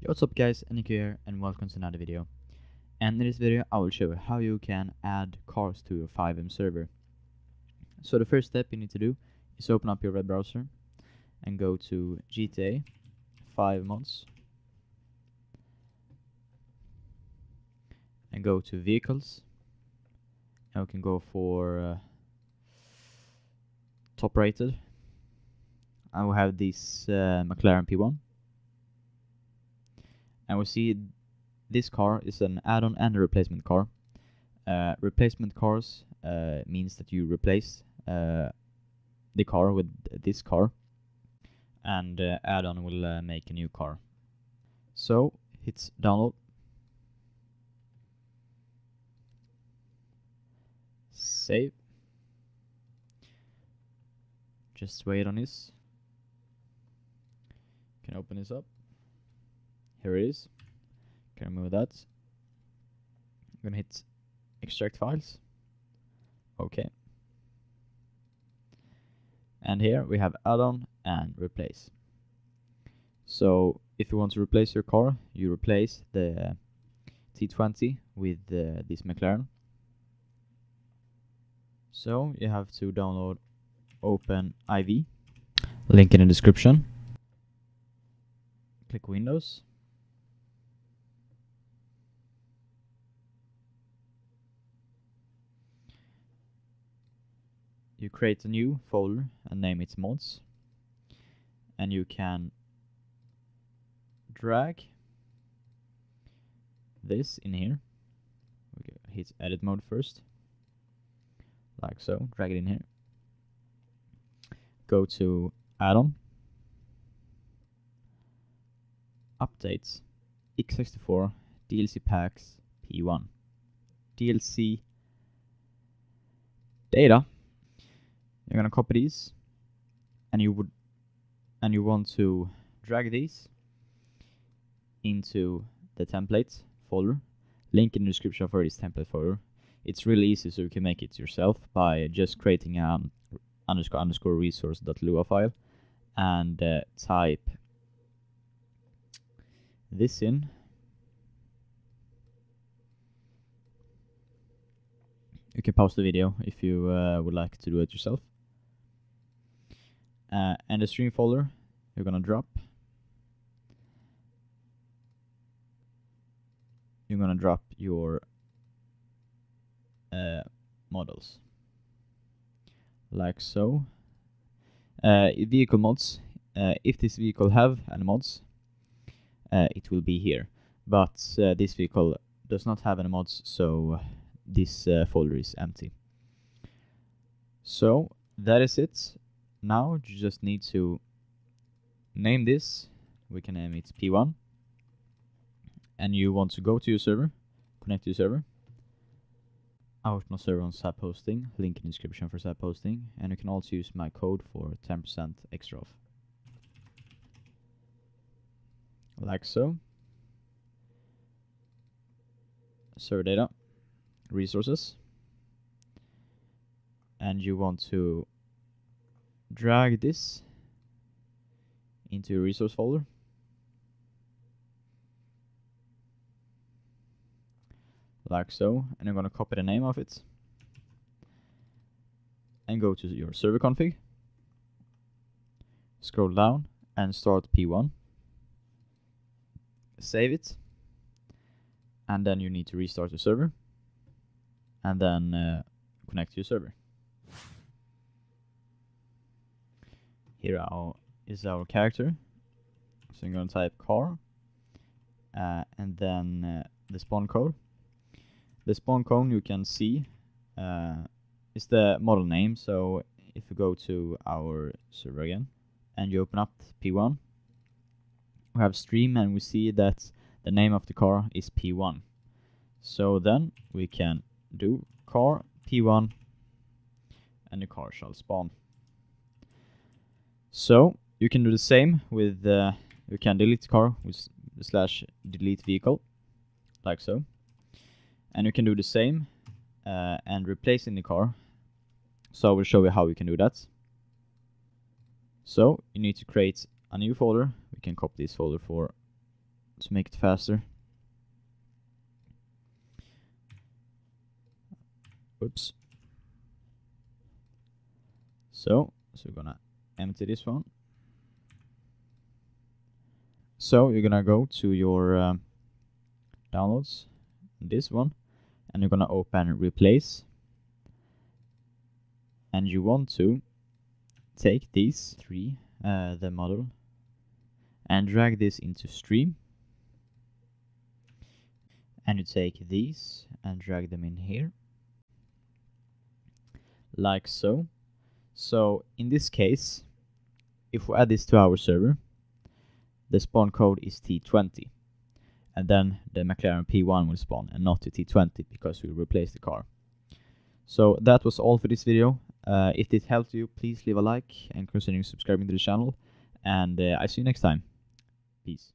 Yo, what's up guys, Nico here and welcome to another video. And in this video I will show you how you can add cars to your FiveM server. So the first step you need to do is open up your web browser and go to GTA 5 mods and go to vehicles, and we can go for top rated. I will have this McLaren P1. And we see this car is an add-on and a replacement car. Replacement cars means that you replace the car with this car, and add-on will make a new car. So hit download, save, just wait on this. You can open this up. Here it is. Can remove that. I'm gonna hit extract files. Okay. And here we have add-on and replace. So if you want to replace your car, you replace the T20 with this McLaren. So you have to download OpenIV. Link in the description. Click Windows. You create a new folder and name it mods, and you can drag this in here. Okay, hit edit mode first, like so, drag it in here. Go to add-on, updates, x64, DLC packs, P1, DLC data. You're gonna copy these, and you want to drag these into the template folder. Link in the description for this template folder. It's really easy, so you can make it yourself by just creating a __ resource.lua file and type this in. You can pause the video if you would like to do it yourself. And the stream folder you're gonna drop. You're gonna drop your models, like so. Vehicle mods. If this vehicle have any mods, it will be here. But this vehicle does not have any mods, so this folder is empty. So that is it. Now you just need to name this. We can name it P1, and you want to go to your server, connect to your server. I work on a server on SAP hosting, link in the description for SAP hosting, and you can also use my code for 10% extra off, like so. Server data, resources, and you want to drag this into your resource folder, like so, and I'm going to copy the name of it and go to your server config, scroll down and start P1, save it, and then you need to restart your server and then connect to your server. Here is our character. So I'm going to type car and then the spawn code. The spawn code you can see is the model name. So if you go to our server again and you open up P1, we have stream and we see that the name of the car is P1. So then we can do car P1 and the car shall spawn. So you can do the same with you can delete the car with /delete vehicle, like so, and you can do the same and replace in the car. So I will show you how you can do that. So you need to create a new folder. We can copy this folder for to make it faster. Oops. So we're gonna empty this one. So you're gonna go to your downloads, this one, and you're gonna open replace. And you want to take these three, the model, and drag this into stream. And you take these and drag them in here, like so. So in this case, if we add this to our server, the spawn code is T20, and then the McLaren P1 will spawn and not the T20 because we replaced the car. So that was all for this video. If this helped you, please leave a like and consider subscribing to the channel, and I see you next time. Peace.